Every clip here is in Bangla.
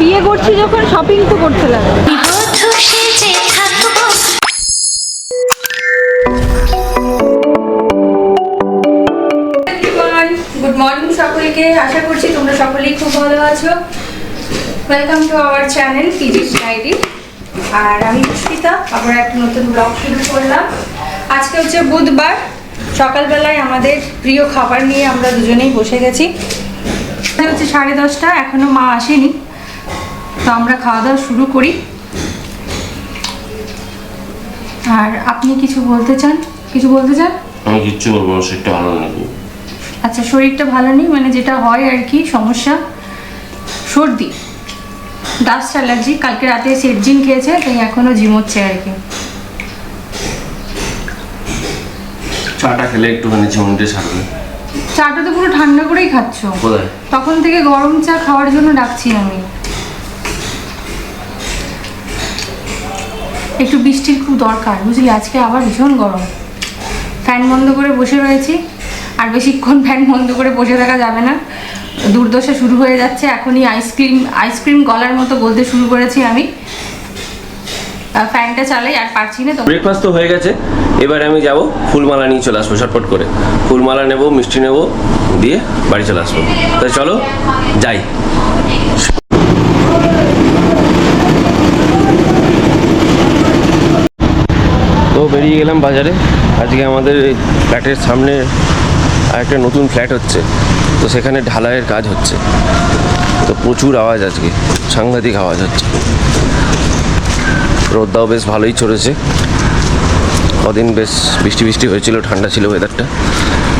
বিয়ে করছি যখন শপিং তো করতে লাগে। গুড মর্নিং সকলকে, আশা করছি তোমরা সকলেই খুব ভালো আছো। Welcome to our channel PG's diary. আর আমি পুষ্পিতা, আবার একটা নতুন ব্লগ শুরু করলাম। আজকে হচ্ছে বুধবার, সকালবেলায় আমাদের প্রিয় খাবার নিয়ে আমরা দুজনেই বসে গেছি। হচ্ছে 10:30, এখনো মা আসেনি, তো আমরা খাওয়া দাওয়া শুরু করি। আর আপনি কিছু বলতে চান? আমি কিচ্ছু বলবো না, শরীরটা ভালো নেই। আচ্ছা, শরীরটা ভালো নেই মানে যেটা হয় আর কি সমস্যা, সর্দি, ডাস্ট অ্যালার্জি। কালকে রাতে সেপজিন খেয়েছে, তাই এখনো ঝিমোচ্ছে আর কি। চাটা খেলে একটুখানি ঝিমুনিটা ছাড়বে। চাটা তো পুরো ঠান্ডা করেই খাচ্ছ। কোথায়? তখন থেকে গরম চা খাওয়ার জন্য ডাকছি আমি। একটু বৃষ্টির খুব দরকার, বুঝলি? আজকে আবার ভীষণ গরম। ফ্যান বন্ধ করে বসে রয়েছি, আর বেশিক্ষণ ফ্যান বন্ধ করে বসে থাকা যাবে না, দুর্দশা শুরু হয়ে যাচ্ছে। এখনই আইসক্রিম গলার মতো বলতে শুরু করেছি আমি। ফ্যানটা চালাই আর পারছি না তো। ব্রেকফাস্ট তো হয়ে গেছে, এবারে আমি যাব ফুলমালা নিয়ে চলে আসবো শর্টপট করে। ফুলমালা নেব, মিষ্টি নেব, দিয়ে বাড়ি চলে আসবো। তাই চলো যাই। তো বেরিয়ে গেলাম বাজারে। আজকে আমাদের ফ্ল্যাটের সামনে একটা নতুন ফ্ল্যাট হচ্ছে, তো সেখানে ঢালাইয়ের কাজ হচ্ছে। তো প্রচুর আওয়াজ, আজকে সাংঘাতিক আওয়াজ হচ্ছে। রোদটাও বেশ ভালোই চড়েছে, কদিন বেশ বৃষ্টি হয়েছিল, ঠান্ডা ছিল ওয়েদারটা,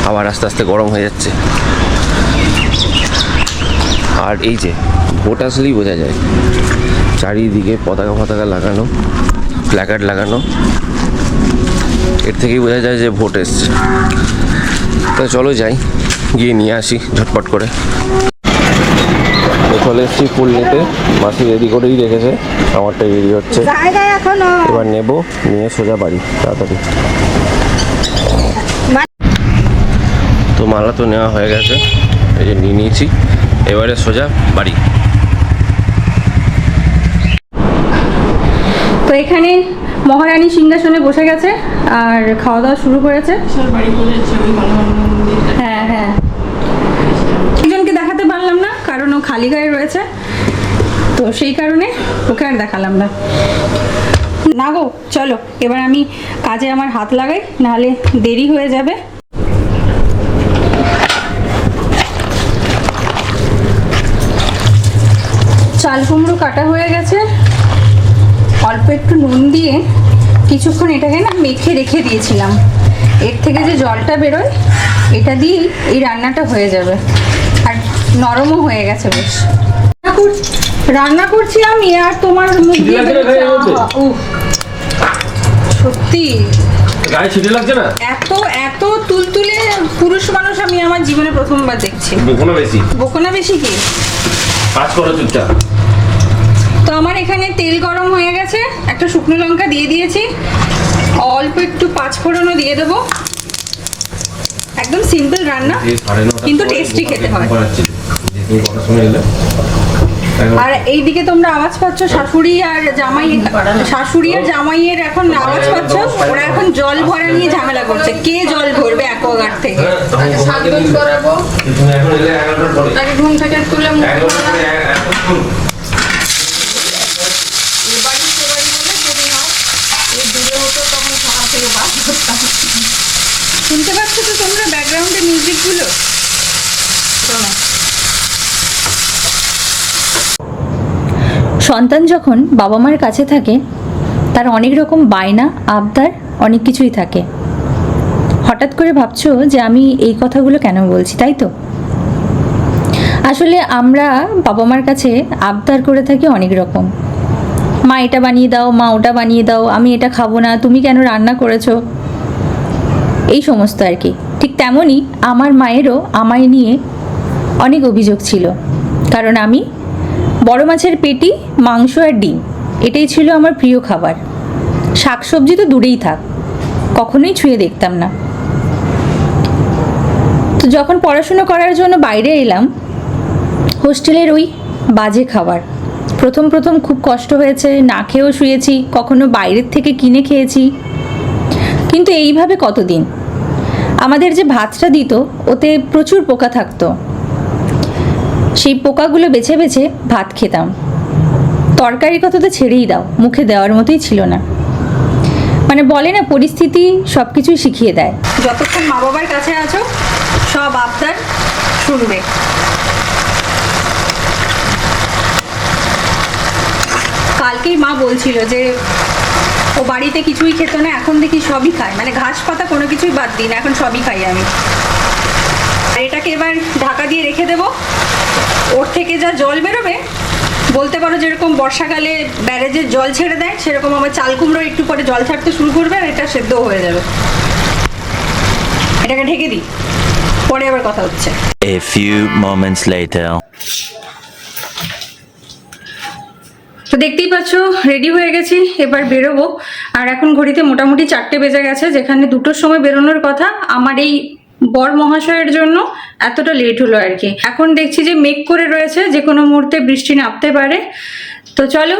আবার আস্তে আস্তে গরম হয়ে যাচ্ছে। আর এই যে ভোট আসলেই বোঝা যায়, চারিদিকে পতাকা লাগানো, প্ল্যাকার্ড লাগানো, এর থেকেই বোঝা যায় যে ভোট এসছে। তো চলো যাই, গিয়ে নিয়ে আসি ঝটপট করে। চলে এসেছি ফুল নিতে, মাসি রেডি করেই রেখেছে, আমারটাই রেডি হচ্ছে। এবার নেব, নিয়ে সোজা বাড়ি তাড়াতাড়ি। তো মালা তো নেওয়া হয়ে গেছে, এই যে নিয়ে নিয়েছি, এবারে সোজা বাড়ি। তো এখানে মহারানী সিংহাসনে বসে গেছে আর খাওয়া দাওয়া শুরু করেছে। হ্যাঁ, একজনকে দেখাতে পারলাম না কারণ ও খালি গায়ে রয়েছে, তো সেই কারণে ওকে আর দেখালাম না। না গো, চলো এবার আমি কাজে আমার হাত লাগাই, নাহলে দেরি হয়ে যাবে। চাল কুমড়ো কাটা হয়ে গেছে, অল্প একটু নুন দিয়ে কিছুক্ষণ এটাকে না মেখে রেখে দিয়েছিলাম। এর থেকে যে জলটা বেরোয়, এটা দিয়েই এই রান্নাটা হয়ে যাবে। আর নরমও হয়ে গেছে বেশ। রান্না করছি আমি, আর তোমার মুখ দিয়ে সত্যি গায়ে ছিটে লাগছে না? এত তুলতুলে পুরুষ মানুষ আমি আমার জীবনে প্রথমবার দেখছি। বকনা বেশি কি? কাজ করো চুপচাপ। তো আমার এখানে তেল গরম হয়ে গেছে, একটা শুকনো লঙ্কা দিয়ে দিয়েছি, অল্প একটু পাঁচফোড়নও দিয়ে দেবো। একদম সিম্পল রান্না, কিন্তু টেস্টি খেতে হয়। আর এইদিকে তোমরা আওয়াজ পাচ্ছ, শাশুড়ি আর জামাইয়ের এখন আওয়াজ পাচ্ছ। ওরা এখন জল ভরা নিয়ে ঝামেলা করছে, কে জল ভরবে অ্যাকোয়াগার্ড থেকে। ঘুম থেকে তুলে শুনতে পাচ্ছ তো তোমরা ব্যাকগ্রাউন্ডে মিউজিকগুলো? সন্তান যখন বাবা মার কাছে থাকে, তার অনেক রকম বায়না, আবদার, অনেক কিছুই থাকে। হঠাৎ করে ভাবছো যে আমি এই কথাগুলো কেন বলছি, তাই তো? আসলে আমরা বাবা মার কাছে আবদার করে থাকি অনেক রকম। মা এটা বানিয়ে দাও, মা ওটা বানিয়ে দাও, আমি এটা খাবো না, তুমি কেন রান্না করেছো, এই সমস্ত আর কি। ঠিক তেমনই আমার মায়েরও আমায় নিয়ে অনেক অভিযোগ ছিল, কারণ আমি বড় মাছের পেটি, মাংস আর ডিম এটাই ছিল আমার প্রিয় খাবার। শাকসবজি তো দূরেই থাক, কখনোই ছুঁয়ে দেখতাম না। তো যখন পড়াশুনো করার জন্য বাইরে এলাম, হোস্টেলের ওই বাজে খাবার, প্রথম প্রথম খুব কষ্ট হয়েছে, না খেয়েও শুয়েছি, কখনো বাইরের থেকে কিনে খেয়েছি। কিন্তু এইভাবে কতদিন? আমাদের যে ভাতটা দিত ওতে প্রচুর পোকা থাকতো, সেই পোকাগুলো বেছে বেছে ভাত খেতাম। তরকারির কথা তো ছেড়েই দাও, মুখে দেওয়ার মতোই ছিল না। মানে বলে না, পরিস্থিতি সব কিছুই শিখিয়ে দেয়। যতক্ষণ মা বাবার কাছে আছো সব আবদার শুনবে। কালকেই মা বলছিল যে ও বাড়িতে কিছুই খেত না, এখন দেখি সবই খায়, মানে ঘাস পাতা কোনো কিছুই বাদ দিই না, এখন সবই খাই আমি। আর এটাকে এবার ঢাকা দিয়ে রেখে দেবো। ওর থেকে যা জল বেরোবে, বলতে পারো যেরকম বর্ষাকালে ব্যারেজের জল ছেড়ে দেয়, সেরকম আমার চাল কুমড়ো একটু পরে জল ছাড়তে শুরু করবে আর এটা সেদ্ধ হয়ে যাবে। এটাকে ঢেকে দিই, পরে আবার কথা হচ্ছে। A few moments later. তো দেখতেই পাচ্ছ রেডি হয়ে গেছি, এবার বেরোবো। আর এখন ঘড়িতে মোটামুটি 4টে বেজে গেছে, যেখানে 2টোর সময় বেরোনোর কথা। আমার এই বর মহাশয়ের জন্য এতটা লেট হলো আর কি। এখন দেখছি যে মেঘ করে রয়েছে, যে কোনো মুহূর্তে বৃষ্টি নামতে পারে। তো চলো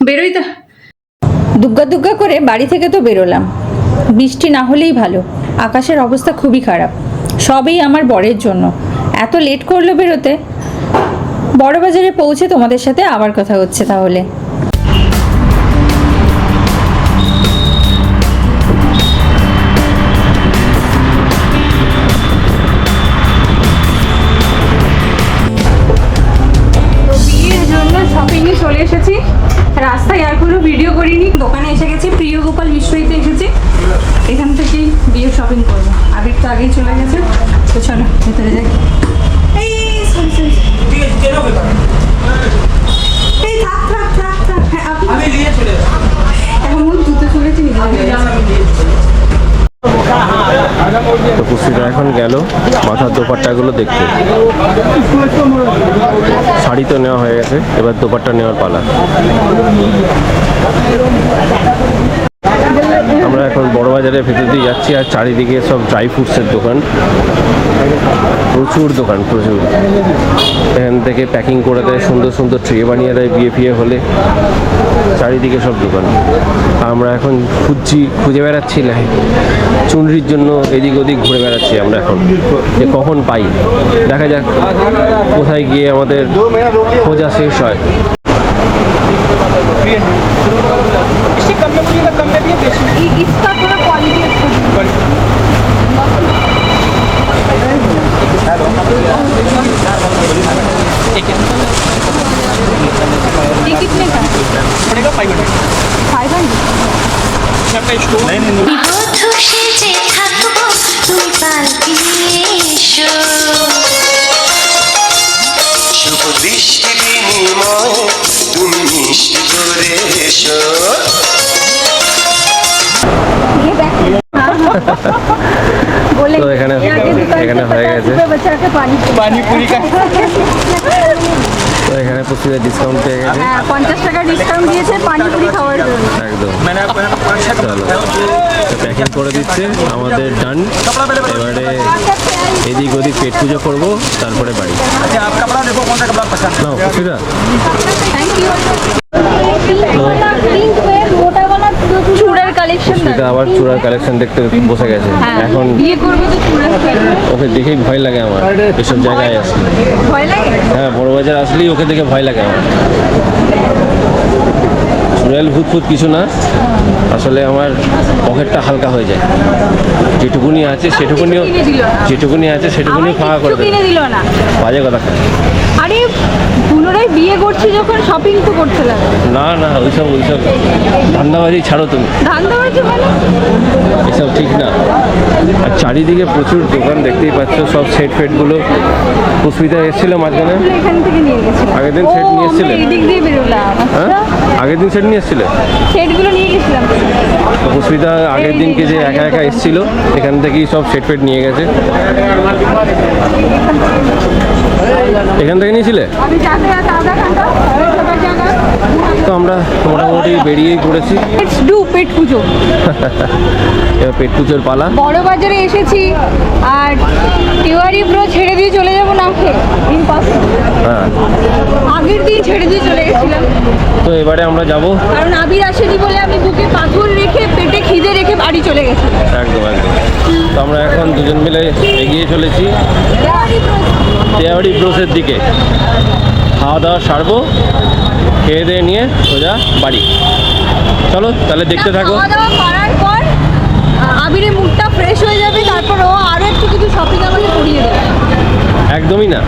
বেরোই। তো দুগ্গা দুগ্গা করে বাড়ি থেকে তো বেরোলাম, বৃষ্টি না হলেই ভালো। আকাশের অবস্থা খুবই খারাপ, সবই আমার বরের জন্য। এত লেট করলো বেরোতে। বড়বাজারে পৌঁছে তোমাদের সাথে আবার কথা হচ্ছে তাহলে। তো বিয়ের জন্য শপিংয়ে চলে এসেছি। রাস্তায় আর কোনো ভিডিও করিনি, দোকানে এসে গেছি। প্রিয় গোপাল মিশ্রইতে এসেছি, এখান থেকেই বিয়ের শপিং করবো। আবির তো আগেই চলে গেছে, তো চলো ভেতরে যাই। এই সরি সরি, এই থাক থাক থাক থাক। হ্যাঁ আমি নিয়ে চলে যাব। এমন জুতো চলেছি তো পুষ্পিতা এখন গেল মাথার দোপাট্টাগুলো দেখতে। শাড়ি তো নেওয়া হয়ে গেছে, এবার দোপাট্টা নেওয়ার পালা। আমরা এখন বড়বাজারের ভেতর দিয়ে যাচ্ছি, আর চারিদিকে সব ড্রাই ফ্রুটসের দোকান, প্রচুর দোকান, প্রচুর। এখান থেকে প্যাকিং করে দেয়, সুন্দর সুন্দর ট্রে বানিয়ে দেয় বিয়ে ফিয়ে হলে। চারিদিকে সব দোকান। আমরা এখন খুঁজে বেড়াচ্ছি চুনরির জন্য, এদিক ওদিক ঘুরে বেড়াচ্ছি আমরা এখন, যে কখন পাই। দেখা যাক কোথায় গিয়ে আমাদের খোঁজা শেষ হয়। इसका थोड़ा क्वालिटी ये कितने का पड़ेगा? 500। শুভ দৃষ্টি বিনিময় তুমি মিষ্টি করে এসো। बोले তো এখানে হয়ে গেছে बच्चा के पानी पूरी का। তো এখানে পুষ্পিতা ডিসকাউন্ট পেয়ে গেছে। 50 টাকা ডিসকাউন্ট দিয়েছে পানিপুরি খাওয়ার জন্য। একদম। চলো প্যাকিং করে দিচ্ছে, আমাদের ডান। এবারে এদিক ওদিক পেট পুজো করবো, তারপরে বাড়ি। নাও পুষ্পিতা। Thank you. চূড়ার কালেকশন, পুষ্পিতা আবার চূড়ার কালেকশন দেখতে বসে গেছে। এখন বিয়ে করবে তো চূড়ার ওকে দেখেই ভয় লাগে আমার, এসব জায়গায় আসলে। ভয় লাগে। হ্যাঁ, বড়বাজার আসলেই ওকে দেখে ভয় লাগে আমার। চুড়াল ভূত ফুত কিছু না, আসলে আমার পকেটটা হালকা হয়ে যায়। যেটুকুনি আছে সেটুকুনি ফাঁকা করে দেয়। কিনে দিল না, বাজে কথা। আরে পুনরায় বিয়ে করছি যখন শপিং তো করতে লাগে। না না, ওইসব ধান্দাবাজি ছাড়ো তুমি। ধান্দাবাজি মানে এসব ঠিক না। আর চারিদিকে প্রচুর দোকান দেখতেই পাচ্ছ, সব সেট ফেটগুলো। পুষ্পিতা এসেছিল মাঝখানে, এখান থেকে নিয়ে গেছি। আগের দিন সেট নিয়ে এসেছিলে? এদিক দিয়ে বেরোলাম। হ্যাঁ, আগের দিন সেট নিয়ে এসেছিলে? সেটগুলো নিয়ে গেছিলাম। তো পুষ্পিতা আগের দিনকে যে একা একা এসেছিল, এখান থেকেই সব সেট ফেট নিয়ে গেছে। এখান থেকে নিয়েছিলে? আমি যাতে আধা ঘন্টা তো তো আমরা মোটামুটি বেরিয়েই পড়েছি। লেটস ডু পেট পুজো। এবার পেট পুজোর পালা। বড় বাজারে এসেছি আর তিওয়ারি ব্রো ছেড়ে দিয়ে চলে যাবো না খেয়ে, হ্যাঁ, আগের দিন ছেড়ে দিয়ে চলে গেছিলাম তো এবারে আমরা যাব। কারণ আবির আসেনি বলে আমি বুকে পাথর রেখে পেটে খিদে রেখে বাড়ি চলে গেছি। একদম একদম। তো আমরা এখন দুজন মিলে এগিয়ে চলেছি তেওয়ারি ব্রোসের দিকে। খাওয়া দাওয়া সারবো, খেয়ে দিয়ে নিয়ে সোজা বাড়ি। চলো তাহলে দেখতে থাকো। খাওয়া দাওয়া করার পর আবিরের মুডটা ফ্রেশ হয়ে যাবে, তারপর ও আরো একটু কিছু শপিং আমাকে করিয়ে দেবে। একদমই না,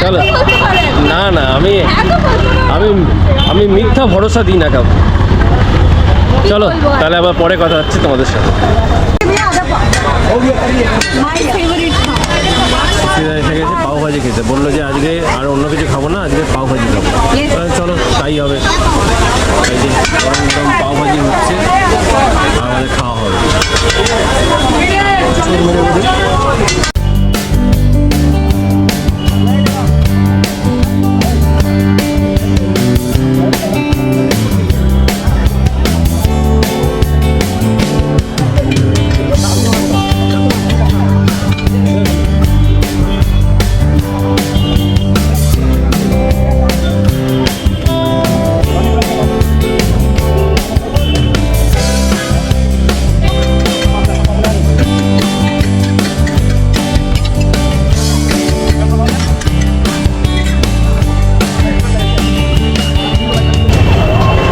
চলো। এত বলতে পারেন? না না, আমি এত বলতে পারেন? আমি আমি মিথ্যা ভরসা দিই না কাউকে। কি চলো বলবো আর? তাহলে আবার পরে কথা হচ্ছে তোমাদের সাথে। My favorite সিধা এসে গেছে পাও ভাজি খেতে, বললো যে আজকে আর অন্য কিছু খাবো না, আজকে পাও ভাজি খাবো। Yes. চলো তাই হবে। এই যে গরম গরম পাও ভাজি হচ্ছে, আর আমাদের খাওয়া হবে।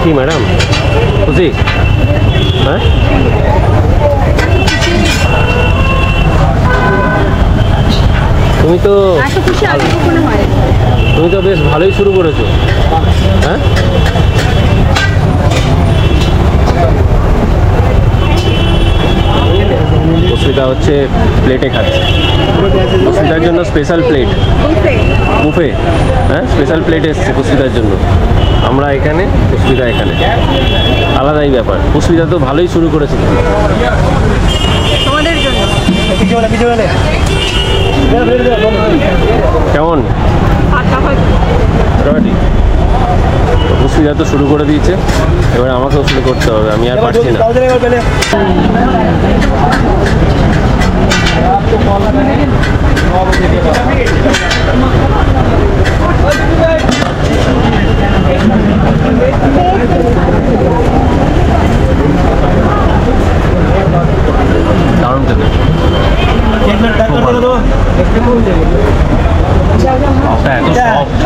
কি ম্যাডাম খুশি? হ্যাঁ, তুমি তো এত খুশি আগে কখনো হয়? তুমি তো বেশ ভালোই শুরু করেছো। হ্যাঁ, অসুবিধা হচ্ছে প্লেটে খাচ্ছে। অসুবিধার জন্য স্পেশাল প্লেট বুফে। হ্যাঁ, স্পেশাল প্লেট এসছে কুসবিদার জন্য। আমরা এখানে, কুসবিদা এখানে, আলাদাই ব্যাপার। কুসবিদা তো ভালোই শুরু করেছে। তোমাদের জন্য কেমন মোটামুটি? কুসবিদা তো শুরু করে দিয়েছে, এবার আমাকেও শুরু করতে হবে, আমি আর পারছি না। দারুণ খেতে। পাওটা এত সফট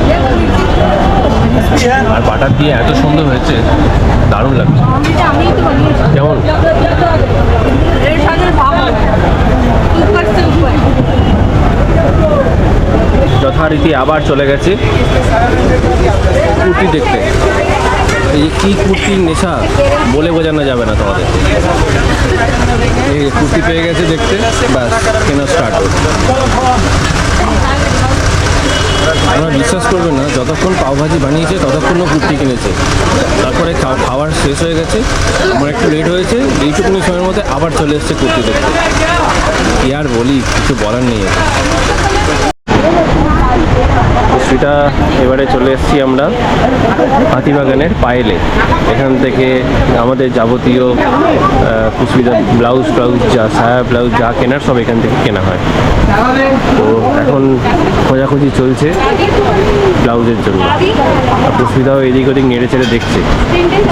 আর বাটার দিয়ে এত সুন্দর হয়েছে, দারুণ লাগছে। আমি তো বানিয়েছি। কেমন? এর সাথে ভালো উপর সে উপর। যথারীতি আবার চলে গেছে কুর্তি দেখতে। এই যে কী কুর্তির নেশা বলে বোঝানো যাবে না তোমাদের। এই যে কুর্তি পেয়ে গেছে দেখতে, ব্যাস কেনা স্টার্ট। আমরা বিশ্বাস করবে না, যতক্ষণ পাওভাজি বানিয়েছে ততক্ষণও কুর্তি কিনেছে। তারপরে খাওয়ার শেষ হয়ে গেছে, আমার একটু লেট হয়েছে, এইটুকুনি সময়ের মধ্যে আবার চলে এসছে কুর্তি দেখতে। কি আর বলি, কিছু বলার নেই। সেটা এবারে চলে এসেছি আমরা হাতিবাগানের পায়েলে। এখান থেকে আমাদের যাবতীয় কুসবিদা ব্লাউজ যা সায়া ব্লাউজ যা কেনার সব এখান থেকে কেনা হয়। তো এখন খোঁজাখুঁজি চলছে ব্লাউজের জন্য। কুসবিদাও এদিক ওদিক নেড়ে চেড়ে দেখছে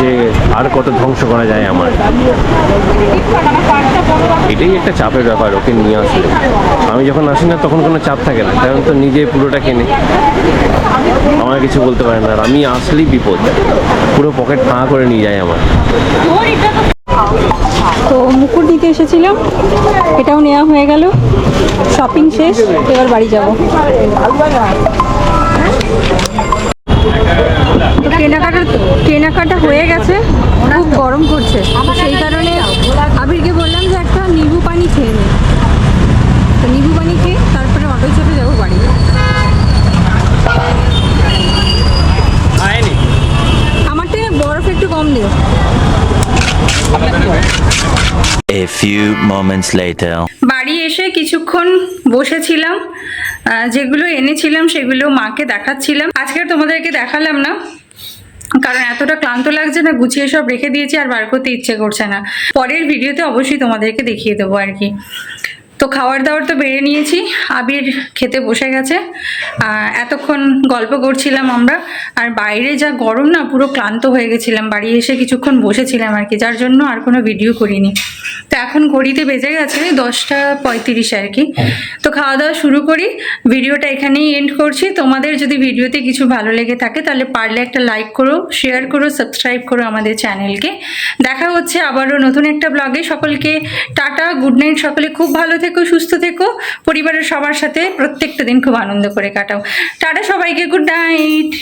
যে আর কত ধ্বংস করা যায় আমার। এটাই একটা চাপের ব্যাপার ওকে নিয়ে আসলে। আমি যখন আসি না তখন কোনো চাপ থাকে না, কারণ তো নিজে পুরোটা কেনে, আমার কিছু বলতে পারে না। আর আমি আসলেই বিপদ, পুরো পকেট ফাঁকা করে নিয়ে যায় আমার। তো মুকুট নিতে এসেছিলাম, এটাও নেওয়া হয়ে গেল। শপিং শেষ, এবার বাড়ি যাব। তো কেনাকাটা হয়ে গেছে, খুব গরম করছে, তো সেই কারণে আবিরকে বললাম যে একটা নিম্বু পানি খেয়ে নে। তো নিম্বু পানি খেয়ে তারপরে অটোয় চেপে যাবো বাড়ি। আমার থেকে বরফ একটু কম দিও। A few moments later. বাড়ি এসে কিছুক্ষণ বসেছিলাম, যেগুলো এনেছিলাম সেগুলো মাকে দেখাচ্ছিলাম। আজকে আর তোমাদেরকে দেখালাম না, কারণ এতটা ক্লান্ত লাগছে না, গুছিয়ে সব রেখে দিয়েছি, আর বার করতে ইচ্ছে করছে না। পরের ভিডিওতে অবশ্যই তোমাদেরকে দেখিয়ে দেবো আর কি। তো খাবার দাবার তো বেড়ে নিয়েছি, আবির খেতে বসে গেছে, এতক্ষণ গল্প করছিলাম আমরা। আর বাইরে যা গরম না, পুরো ক্লান্ত হয়ে গেছিলাম, বাড়ি এসে কিছুক্ষণ বসেছিলাম আর কি, যার জন্য আর কোনো ভিডিও করিনি। তো এখন ঘড়িতে বেজে গেছে 10:35 আর কি। তো খাওয়া দাওয়া শুরু করি, ভিডিওটা এখানেই এন্ড করছি। তোমাদের যদি ভিডিওতে কিছু ভালো লেগে থাকে তাহলে পারলে একটা লাইক করো, শেয়ার করো, সাবস্ক্রাইব করো আমাদের চ্যানেলকে। দেখা হচ্ছে আবারও নতুন একটা ব্লগে। সকলকে টাটা, গুড নাইট। সকলে খুব ভালো থেকো, সুস্থ থেকো, পরিবারের সবার সাথে প্রত্যেকটা দিন খুব আনন্দ করে কাটাও। টাটা সবাইকে, গুড নাইট।